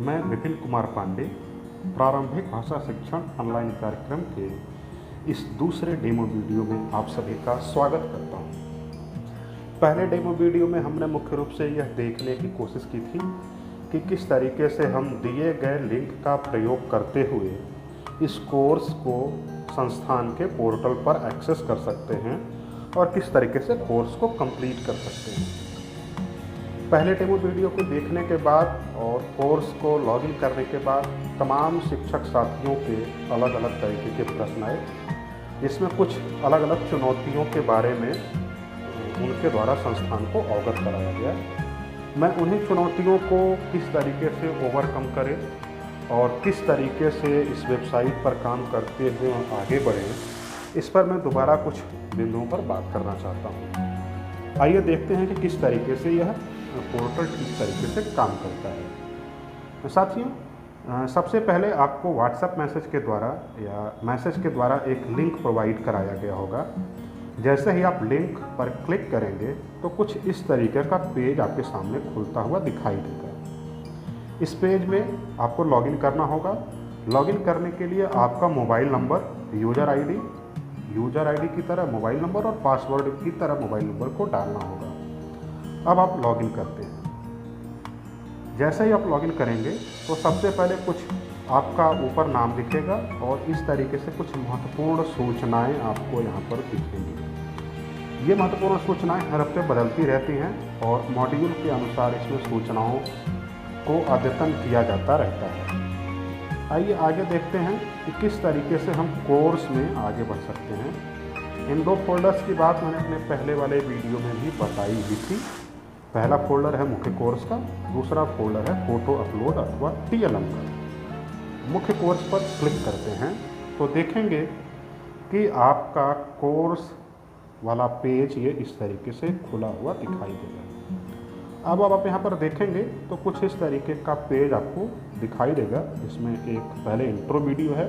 मैं विपिन कुमार पांडे प्रारंभिक भाषा शिक्षण ऑनलाइन कार्यक्रम के इस दूसरे डेमो वीडियो में आप सभी का स्वागत करता हूं। पहले डेमो वीडियो में हमने मुख्य रूप से यह देखने की कोशिश की थी कि किस तरीके से हम दिए गए लिंक का प्रयोग करते हुए इस कोर्स को संस्थान के पोर्टल पर एक्सेस कर सकते हैं और किस तरीके से कोर्स को कंप्लीट कर सकते हैं। पहले डेमो वीडियो को देखने के बाद और कोर्स को लॉगिन करने के बाद तमाम शिक्षक साथियों के अलग अलग तरीके के प्रश्न आए, जिसमें कुछ अलग अलग चुनौतियों के बारे में उनके द्वारा संस्थान को अवगत कराया गया। मैं उन्हीं चुनौतियों को किस तरीके से ओवरकम करें और किस तरीके से इस वेबसाइट पर काम करते हुए आगे बढ़ें, इस पर मैं दोबारा कुछ बिंदुओं पर बात करना चाहता हूँ। आइए देखते हैं कि किस तरीके से यह पोर्टल किस तरीके से काम करता है। साथियों, सबसे पहले आपको व्हाट्सएप मैसेज के द्वारा या मैसेज के द्वारा एक लिंक प्रोवाइड कराया गया होगा। जैसे ही आप लिंक पर क्लिक करेंगे तो कुछ इस तरीके का पेज आपके सामने खुलता हुआ दिखाई देगा। इस पेज में आपको लॉगिन करना होगा। लॉगिन करने के लिए आपका मोबाइल नंबर, यूज़र आईडी की तरह मोबाइल नंबर और पासवर्ड की तरह मोबाइल नंबर को डालना होगा। अब आप लॉगिन करते हैं। जैसे ही आप लॉगिन करेंगे तो सबसे पहले कुछ आपका ऊपर नाम दिखेगा और इस तरीके से कुछ महत्वपूर्ण सूचनाएं आपको यहाँ पर दिखेंगी। ये महत्वपूर्ण सूचनाएं हर हफ्ते बदलती रहती हैं और मॉड्यूल के अनुसार इसमें सूचनाओं को अद्यतन किया जाता रहता है। आइए आगे देखते हैं कि किस तरीके से हम कोर्स में आगे बढ़ सकते हैं। इन दो फोल्डर्स की बात मैंने अपने पहले वाले वीडियो में भी बताई हुई थी। पहला फोल्डर है मुख्य कोर्स का, दूसरा फोल्डर है फोटो अपलोड अथवा TLM का। मुख्य कोर्स पर क्लिक करते हैं तो देखेंगे कि आपका कोर्स वाला पेज ये इस तरीके से खुला हुआ दिखाई देगा। अब आप यहाँ पर देखेंगे तो कुछ इस तरीके का पेज आपको दिखाई देगा, जिसमें एक पहले इंट्रो वीडियो है।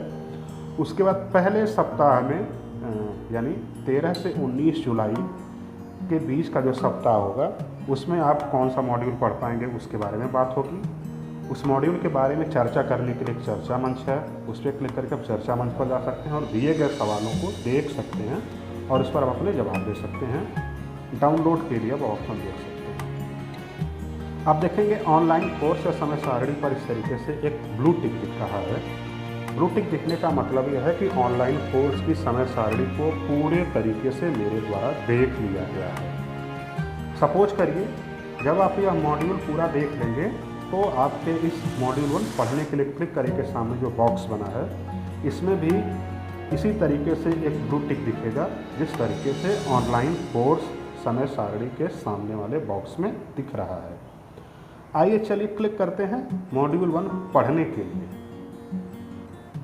उसके बाद पहले सप्ताह में यानी 13 से 19 जुलाई के बीच का जो सप्ताह होगा उसमें आप कौन सा मॉड्यूल पढ़ पाएंगे उसके बारे में बात होगी। उस मॉड्यूल के बारे में चर्चा करने के लिए एक चर्चा मंच है, उस पर क्लिक करके आप चर्चा मंच पर जा सकते हैं और दिए गए सवालों को देख सकते हैं और उस पर आप अपने जवाब दे सकते हैं। डाउनलोड के लिए आप ऑप्शन देख सकते हैं। आप देखेंगे ऑनलाइन कोर्स या समय सारणी पर इस तरीके से एक ब्लू टिक दिख रहा है। ब्लू टिक दिखने का मतलब यह है कि ऑनलाइन कोर्स की समय सारणी को पूरे तरीके से मेरे द्वारा देख लिया गया है। सपोज करिए जब आप यह मॉड्यूल पूरा देख लेंगे तो आपके इस मॉड्यूल 1 पढ़ने के लिए क्लिक करेंगे, सामने जो बॉक्स बना है इसमें भी इसी तरीके से एक ब्लू टिक दिखेगा, जिस तरीके से ऑनलाइन कोर्स समय सारणी के सामने वाले बॉक्स में दिख रहा है। आइए चलिए क्लिक करते हैं मॉड्यूल 1 पढ़ने के लिए।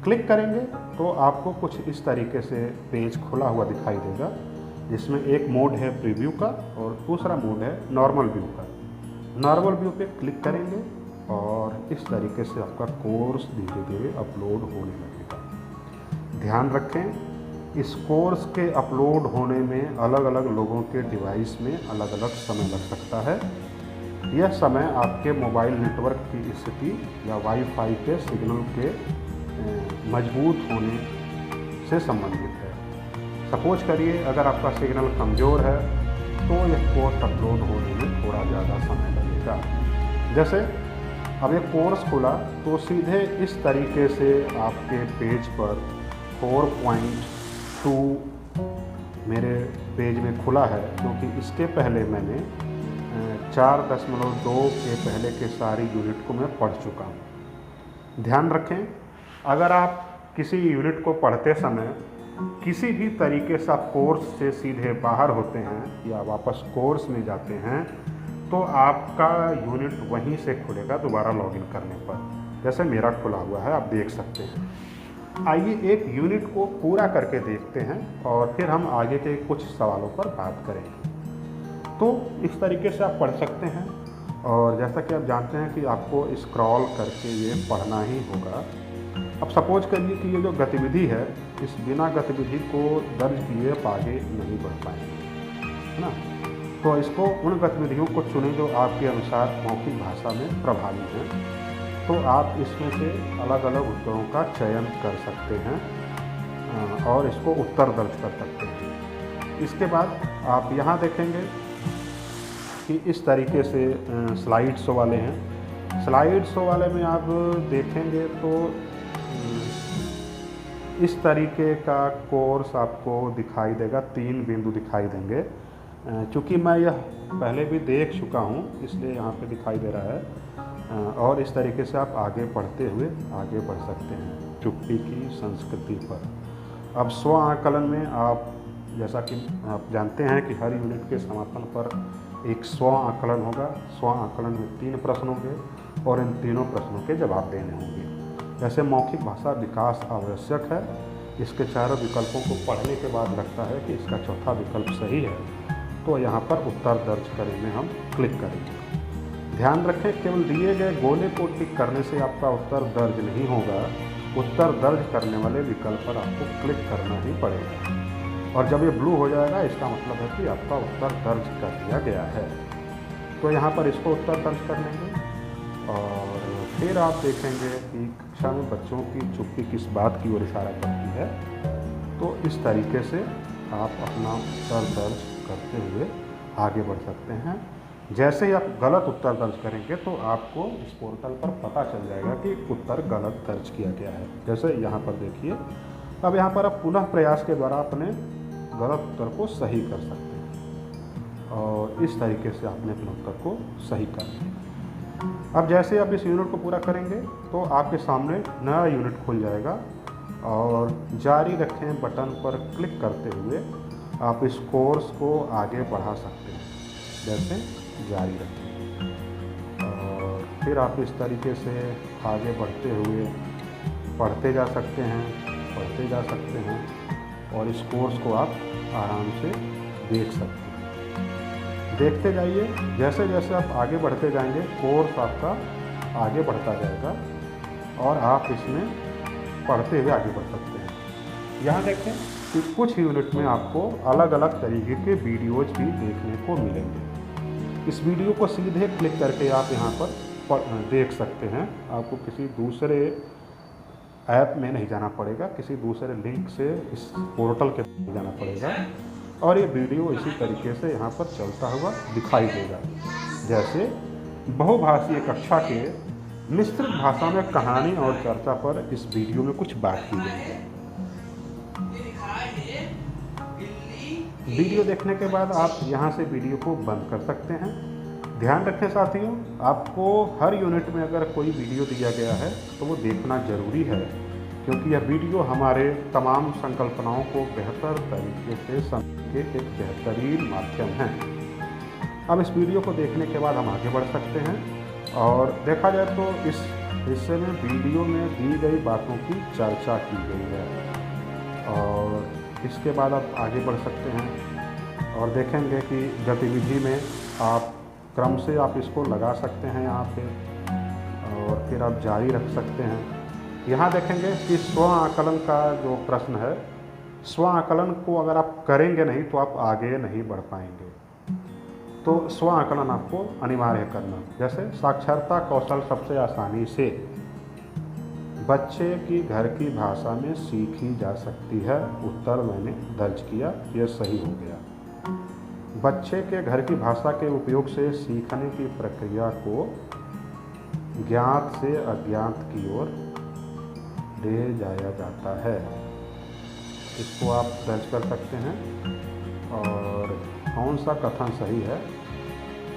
क्लिक करेंगे तो आपको कुछ इस तरीके से पेज खुला हुआ दिखाई देगा, जिसमें एक मोड है प्रीव्यू का और दूसरा मोड है नॉर्मल व्यू का। नॉर्मल व्यू पे क्लिक करेंगे और इस तरीके से आपका कोर्स धीरे धीरे अपलोड होने लगेगा। ध्यान रखें, इस कोर्स के अपलोड होने में अलग अलग लोगों के डिवाइस में अलग अलग समय लग सकता है। यह समय आपके मोबाइल नेटवर्क की स्थिति या वाईफाई के सिग्नल के मजबूत होने से संबंधित है। सपोज करिए अगर आपका सिग्नल कमज़ोर है तो यह कोर्स अपलोड होने में थोड़ा ज़्यादा समय लगेगा। जैसे अब ये कोर्स खुला तो सीधे इस तरीके से आपके पेज पर 4.2 मेरे पेज में खुला है, क्योंकि इसके पहले मैंने 4.2 के पहले के सारी यूनिट को मैं पढ़ चुका हूँ। ध्यान रखें, अगर आप किसी यूनिट को पढ़ते समय किसी भी तरीके से आप कोर्स से सीधे बाहर होते हैं या वापस कोर्स में जाते हैं तो आपका यूनिट वहीं से खुलेगा दोबारा लॉगिन करने पर। जैसे मेरा खुला हुआ है, आप देख सकते हैं। आइए एक यूनिट को पूरा करके देखते हैं और फिर हम आगे के कुछ सवालों पर बात करेंगे। तो इस तरीके से आप पढ़ सकते हैं और जैसा कि आप जानते हैं कि आपको स्क्रॉल करके ये पढ़ना ही होगा। अब सपोज करिए कि ये जो गतिविधि है, इस बिना गतिविधि को दर्ज किए आप आगे नहीं बढ़ पाएंगे, है ना। तो इसको उन गतिविधियों को चुनें जो आपके अनुसार मौखिक भाषा में प्रभावी हैं। तो आप इसमें से अलग अलग उत्तरों का चयन कर सकते हैं और इसको उत्तर दर्ज कर सकते हैं। इसके बाद आप यहाँ देखेंगे कि इस तरीके से स्लाइड शो वाले हैं। स्लाइड शो वाले में आप देखेंगे तो इस तरीके का कोर्स आपको दिखाई देगा, 3 बिंदु दिखाई देंगे। चूँकि मैं यह पहले भी देख चुका हूँ इसलिए यहाँ पे दिखाई दे रहा है। और इस तरीके से आप आगे बढ़ते हुए आगे बढ़ सकते हैं चुप्पी की संस्कृति पर। अब स्व आकलन में आप जैसा कि आप जानते हैं कि हर यूनिट के समापन पर एक स्व आकलन होगा। स्व आकलन में 3 प्रश्न होंगे और इन तीनों प्रश्नों के जवाब देने होंगे। जैसे मौखिक भाषा विकास आवश्यक है, इसके चारों विकल्पों को पढ़ने के बाद लगता है कि इसका चौथा विकल्प सही है, तो यहाँ पर उत्तर दर्ज करें में हम क्लिक करेंगे। ध्यान रखें, केवल दिए गए गोले को टिक करने से आपका उत्तर दर्ज नहीं होगा। उत्तर दर्ज करने वाले विकल्प पर आपको क्लिक करना ही पड़ेगा और जब ये ब्लू हो जाएगा इसका मतलब है कि आपका उत्तर दर्ज कर दिया गया है। तो यहाँ पर इसको उत्तर दर्ज कर लेंगे और फिर आप देखेंगे कि कक्षा में बच्चों की चुप्पी किस बात की ओर इशारा करती है। तो इस तरीके से आप अपना उत्तर दर्ज करते हुए आगे बढ़ सकते हैं। जैसे ही आप गलत उत्तर दर्ज करेंगे तो आपको इस पोर्टल पर पता चल जाएगा कि उत्तर गलत दर्ज किया गया है। जैसे यहाँ पर देखिए, अब यहाँ पर आप पुनः प्रयास के द्वारा अपने गलत उत्तर को सही कर सकते हैं और इस तरीके से आपने अपने उत्तर को सही कर लिया। अब जैसे आप इस यूनिट को पूरा करेंगे तो आपके सामने नया यूनिट खुल जाएगा और जारी रखें बटन पर क्लिक करते हुए आप इस कोर्स को आगे बढ़ा सकते हैं। जैसे जारी रखें और फिर आप इस तरीके से आगे बढ़ते हुए पढ़ते जा सकते हैं और इस कोर्स को आप आराम से देख सकते हैं। देखते जाइए, जैसे जैसे आप आगे बढ़ते जाएंगे कोर्स आपका आगे बढ़ता जाएगा और आप इसमें पढ़ते हुए आगे बढ़ सकते हैं। यहाँ देखें कि कुछ यूनिट में आपको अलग अलग तरीके के वीडियोज भी देखने को मिलेंगे। इस वीडियो को सीधे क्लिक करके आप यहाँ पर देख सकते हैं। आपको किसी दूसरे ऐप में नहीं जाना पड़ेगा, किसी दूसरे लिंक से इस पोर्टल के जाना पड़ेगा और ये वीडियो इसी तरीके से यहाँ पर चलता हुआ दिखाई देगा। जैसे बहुभाषीय कक्षा के मिश्रित भाषा में कहानी और चर्चा पर इस वीडियो में कुछ बात की गई है। वीडियो देखने के बाद आप यहाँ से वीडियो को बंद कर सकते हैं। ध्यान रखें साथियों, आपको हर यूनिट में अगर कोई वीडियो दिया गया है तो वो देखना ज़रूरी है, क्योंकि यह वीडियो हमारे तमाम संकल्पनाओं को बेहतर तरीके से समझने के एक बेहतरीन माध्यम है। अब इस वीडियो को देखने के बाद हम आगे बढ़ सकते हैं और देखा जाए तो इस हिस्से में वीडियो में दी गई बातों की चर्चा की गई है और इसके बाद आप आगे बढ़ सकते हैं और देखेंगे कि गतिविधि में आप क्रम से आप इसको लगा सकते हैं यहाँ पे और फिर आप जारी रख सकते हैं। यहाँ देखेंगे कि स्व आकलन का जो प्रश्न है, स्व आकलन को अगर आप करेंगे नहीं तो आप आगे नहीं बढ़ पाएंगे। तो स्व आकलन आपको अनिवार्य करना। जैसे साक्षरता कौशल सबसे आसानी से बच्चे की घर की भाषा में सीखी जा सकती है। उत्तर मैंने दर्ज किया, यह सही हो गया। बच्चे के घर की भाषा के उपयोग से सीखने की प्रक्रिया को ज्ञात से अज्ञात की ओर ले जाया जाता है। इसको आप दर्ज कर सकते हैं। और कौन सा कथन सही है?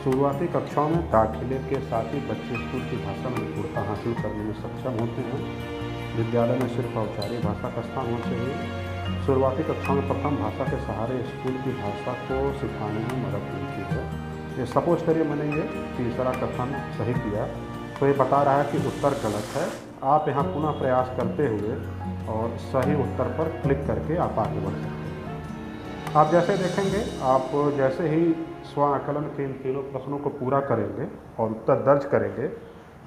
शुरुआती कक्षाओं में दाखिले के साथ ही बच्चे स्कूल की भाषा में निपुणता हासिल करने में सक्षम होते हैं। विद्यालय में सिर्फ औपचारिक भाषा का स्थान होना चाहिए। शुरुआती कक्षाओं में प्रथम भाषा के सहारे स्कूल की भाषा को सिखाने में मदद मिलती है। ये सपोज करिए मैंने ये तीसरा कथन सही किया तो ये बता रहा है कि उत्तर गलत है। आप यहाँ पुनः प्रयास करते हुए और सही उत्तर पर क्लिक करके आप आगे बढ़ सकते हैं। आप जैसे देखेंगे, आप जैसे ही स्व आकलन के इन तीनों प्रश्नों को पूरा करेंगे और उत्तर दर्ज करेंगे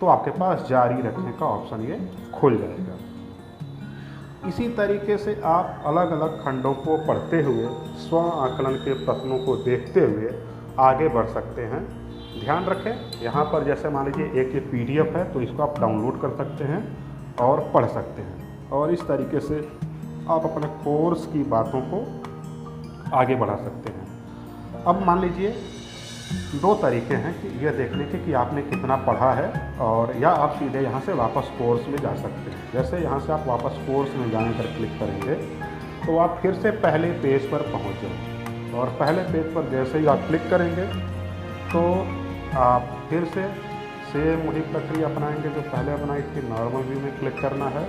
तो आपके पास जारी रखने का ऑप्शन ये खुल जाएगा। इसी तरीके से आप अलग अलग खंडों को पढ़ते हुए स्व आकलन के प्रश्नों को देखते हुए आगे बढ़ सकते हैं ध्यान रखें, यहाँ पर जैसे मान लीजिए एक ये PDF है, तो इसको आप डाउनलोड कर सकते हैं और पढ़ सकते हैं, और इस तरीके से आप अपने कोर्स की बातों को आगे बढ़ा सकते हैं। अब मान लीजिए 2 तरीके हैं कि यह देखने के कि आपने कितना पढ़ा है, और या आप सीधे यहाँ से वापस कोर्स में जा सकते हैं। जैसे यहाँ से आप वापस कोर्स में जाने पर क्लिक करेंगे तो आप फिर से पहले पेज पर पहुँच जाओ, और पहले पेज पर जैसे ही आप क्लिक करेंगे तो आप फिर से सेम वही प्रक्रिया अपनाएंगे जो पहले अपनाई थी। नॉर्मल व्यू में क्लिक करना है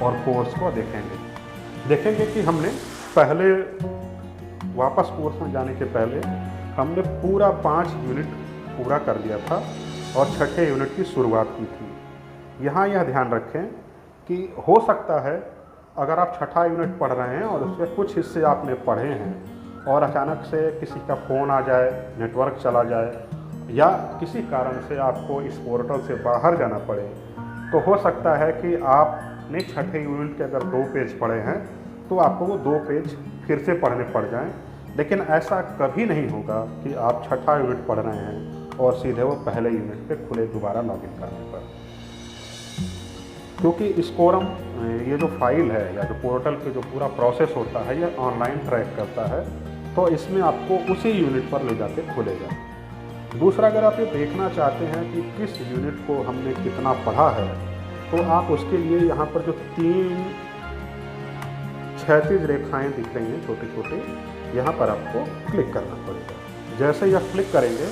और कोर्स को देखेंगे कि हमने पहले वापस कोर्स में जाने के पहले हमने पूरा 5 यूनिट पूरा कर दिया था और 6ठे यूनिट की शुरुआत की थी। यहाँ यह ध्यान रखें कि हो सकता है अगर आप 6ठा यूनिट पढ़ रहे हैं और उसके कुछ हिस्से आपने पढ़े हैं और अचानक से किसी का फ़ोन आ जाए, नेटवर्क चला जाए, या किसी कारण से आपको इस पोर्टल से बाहर जाना पड़े, तो हो सकता है कि आपने 6ठे यूनिट के अगर 2 पेज पढ़े हैं तो आपको वो 2 पेज फिर से पढ़ने पड़ जाएं। लेकिन ऐसा कभी नहीं होगा कि आप 6ठा यूनिट पढ़ रहे हैं और सीधे वो पहले यूनिट पे खुले दोबारा लॉगिन करने पर, क्योंकि इस कोरम ये जो फाइल है या जो पोर्टल के जो पूरा प्रोसेस होता है ये ऑनलाइन ट्रैक करता है, तो इसमें आपको उसी यूनिट पर ले जाके खुलेगा। दूसरा, अगर आप ये देखना चाहते हैं कि किस यूनिट को हमने कितना पढ़ा है, तो आप उसके लिए यहाँ पर जो 3 क्षैतिज रेखाएं दिख रही हैं छोटे छोटे, यहाँ पर आपको क्लिक करना पड़ेगा। जैसे ही आप क्लिक करेंगे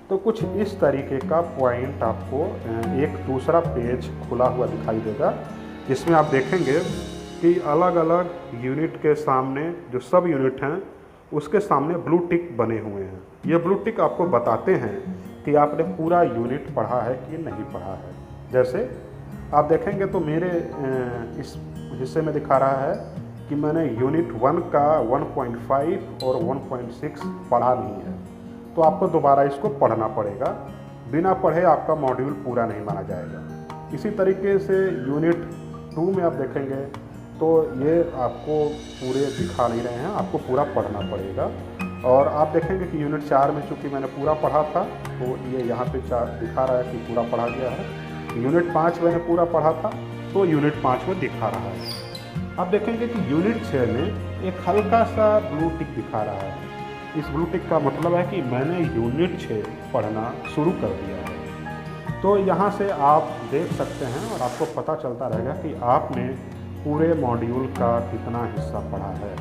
तो कुछ इस तरीके का पॉइंट आपको एक दूसरा पेज खुला हुआ दिखाई देगा, जिसमें आप देखेंगे कि अलग अलग यूनिट के सामने जो सब यूनिट हैं उसके सामने ब्लू टिक बने हुए हैं। ये ब्लू टिक आपको बताते हैं कि आपने पूरा यूनिट पढ़ा है कि नहीं पढ़ा है। जैसे आप देखेंगे तो मेरे इस हिस्से में दिखा रहा है कि मैंने यूनिट 1 का 1.5 और 1.6 पढ़ा नहीं है, तो आपको दोबारा इसको पढ़ना पड़ेगा। बिना पढ़े आपका मॉड्यूल पूरा नहीं माना जाएगा। इसी तरीके से यूनिट 2 में आप देखेंगे तो ये आपको पूरे दिखा नहीं रहे हैं, आपको पूरा पढ़ना पड़ेगा। और आप देखेंगे कि यूनिट 4 में चूँकि मैंने पूरा पढ़ा था तो ये यहाँ पे 4 दिखा रहा है कि पूरा पढ़ा गया है। यूनिट 5 मैंने पूरा पढ़ा था तो यूनिट 5 में दिखा रहा है। आप देखेंगे कि यूनिट 6 में एक हल्का सा ब्लू टिक दिखा रहा है। इस ब्लू टिक का मतलब है कि मैंने यूनिट 6 पढ़ना शुरू कर दिया है। तो यहाँ से आप देख सकते हैं और आपको पता चलता रहेगा कि आपने पूरे मॉड्यूल का कितना हिस्सा पढ़ा है।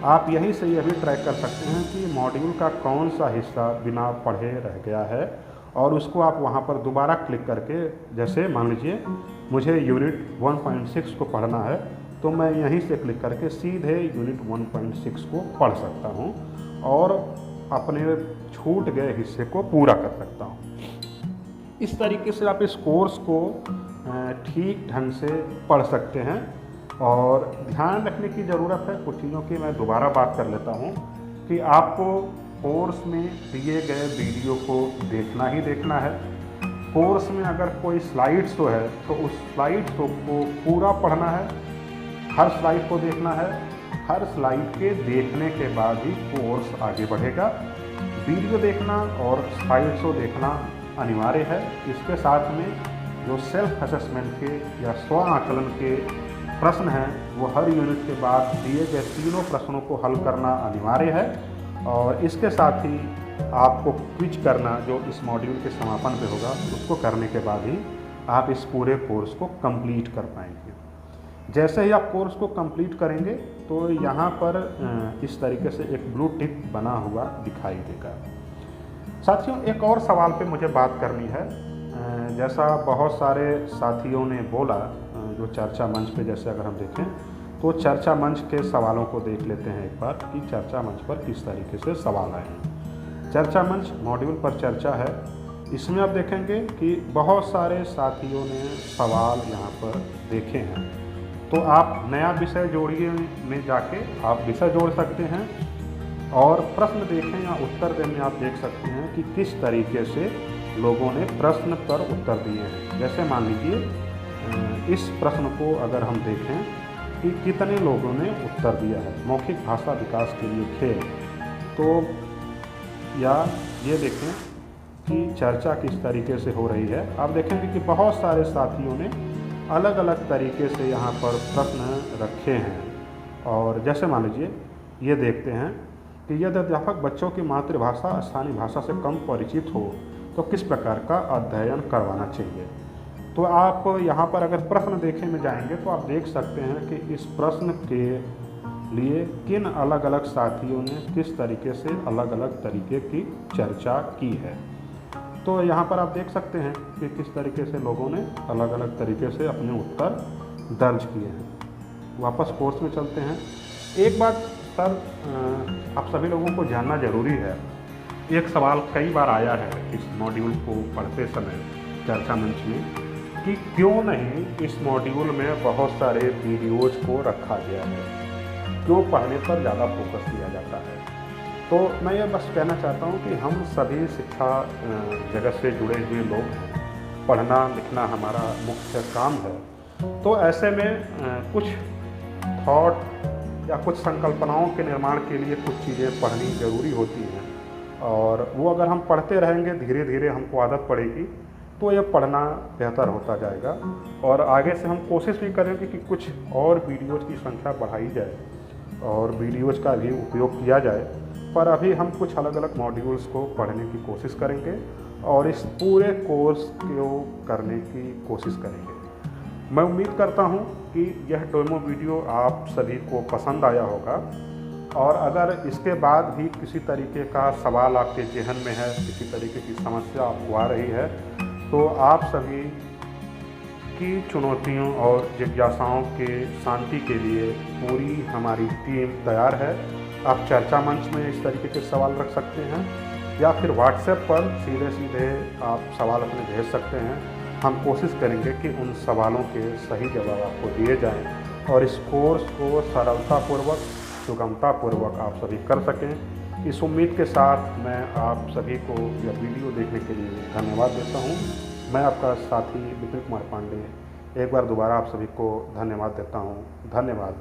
आप यहीं से यह भी ट्रैक कर सकते हैं कि मॉड्यूल का कौन सा हिस्सा बिना पढ़े रह गया है, और उसको आप वहाँ पर दोबारा क्लिक करके, जैसे मान लीजिए मुझे यूनिट 1.6 को पढ़ना है तो मैं यहीं से क्लिक करके सीधे यूनिट 1.6 को पढ़ सकता हूँ और अपने छूट गए हिस्से को पूरा कर सकता हूँ। इस तरीके से आप इस कोर्स को ठीक ढंग से पढ़ सकते हैं। और ध्यान रखने की ज़रूरत है कुछ चीज़ों की, मैं दोबारा बात कर लेता हूँ कि आपको कोर्स में दिए गए वीडियो को देखना ही देखना है। कोर्स में अगर कोई स्लाइड शो है तो उस स्लाइड शो को पूरा पढ़ना है, हर स्लाइड को देखना है। हर स्लाइड के देखने के बाद ही कोर्स आगे बढ़ेगा। वीडियो देखना और स्लाइड शो देखना अनिवार्य है। इसके साथ में जो सेल्फ असेसमेंट के या स्व आकलन के प्रश्न हैं वो हर यूनिट के बाद दिए गए तीनों प्रश्नों को हल करना अनिवार्य है। और इसके साथ ही आपको क्विज करना जो इस मॉड्यूल के समापन पे होगा, उसको करने के बाद ही आप इस पूरे कोर्स को कंप्लीट कर पाएंगे। जैसे ही आप कोर्स को कंप्लीट करेंगे तो यहाँ पर इस तरीके से एक ब्लू टिक बना हुआ दिखाई देगा। साथियों, एक और सवाल पे मुझे बात करनी है। जैसा बहुत सारे साथियों ने बोला, जो चर्चा मंच पे जैसे अगर हम देखें तो चर्चा मंच के सवालों को देख लेते हैं एक बार कि चर्चा मंच पर किस तरीके से सवाल आए हैं। चर्चा मंच मॉड्यूल पर चर्चा है, इसमें आप देखेंगे कि बहुत सारे साथियों ने सवाल यहाँ पर देखे हैं। तो आप नया विषय जोड़िए में जाके आप विषय जोड़ सकते हैं और प्रश्न देखें या उत्तर देने आप देख सकते हैं कि किस तरीके से लोगों ने प्रश्न पर उत्तर दिए हैं। जैसे मान लीजिए इस प्रश्न को अगर हम देखें कि कितने लोगों ने उत्तर दिया है, मौखिक भाषा विकास के लिए खेल, तो या ये देखें की चर्चा किस तरीके से हो रही है। आप देखेंगे कि बहुत सारे साथियों ने अलग अलग तरीके से यहाँ पर प्रश्न रखे हैं। और जैसे मान लीजिए ये देखते हैं कि यदि अध्यापक बच्चों की मातृभाषा स्थानीय भाषा से कम परिचित हो तो किस प्रकार का अध्ययन करवाना चाहिए। तो आप यहाँ पर अगर प्रश्न देखे में जाएंगे तो आप देख सकते हैं कि इस प्रश्न के लिए किन अलग अलग साथियों ने किस तरीके से अलग अलग तरीके की चर्चा की है। तो यहाँ पर आप देख सकते हैं कि किस तरीके से लोगों ने अलग अलग तरीके से अपने उत्तर दर्ज किए हैं। वापस कोर्स में चलते हैं। एक बात सर आप सभी लोगों को जानना ज़रूरी है, एक सवाल कई बार आया है इस मॉड्यूल को पढ़ते समय चर्चा मंच में कि क्यों नहीं इस मॉड्यूल में बहुत सारे वीडियोज़ को रखा गया है, क्यों पढ़ने पर ज़्यादा फोकस किया जाता है। तो मैं ये बस कहना चाहता हूँ कि हम सभी शिक्षा जगत से जुड़े हुए लोग हैं, पढ़ना लिखना हमारा मुख्य काम है। तो ऐसे में कुछ थॉट या कुछ संकल्पनाओं के निर्माण के लिए कुछ चीज़ें पढ़नी ज़रूरी होती हैं, और वो अगर हम पढ़ते रहेंगे धीरे धीरे हमको आदत पड़ेगी तो ये पढ़ना बेहतर होता जाएगा। और आगे से हम कोशिश भी करेंगे कि कुछ और वीडियोज़ की संख्या बढ़ाई जाए और वीडियोज़ का भी उपयोग किया जाए। पर अभी हम कुछ अलग अलग मॉड्यूल्स को पढ़ने की कोशिश करेंगे और इस पूरे कोर्स को करने की कोशिश करेंगे। मैं उम्मीद करता हूँ कि यह डेमो वीडियो आप सभी को पसंद आया होगा, और अगर इसके बाद भी किसी तरीके का सवाल आपके जहन में है, किसी तरीके की समस्या आपको आ रही है, तो आप सभी की चुनौतियों और जिज्ञासाओं के शांति के लिए पूरी हमारी टीम तैयार है। आप चर्चा मंच में इस तरीके के सवाल रख सकते हैं या फिर व्हाट्सएप पर सीधे सीधे आप सवाल अपने भेज सकते हैं। हम कोशिश करेंगे कि उन सवालों के सही जवाब आपको दिए जाएं और इस कोर्स को सरलतापूर्वक सुगमतापूर्वक आप सभी कर सकें। इस उम्मीद के साथ मैं आप सभी को यह वीडियो देखने के लिए धन्यवाद देता हूं। मैं आपका साथी विपिन कुमार पांडे एक बार दोबारा आप सभी को धन्यवाद देता हूं। धन्यवाद।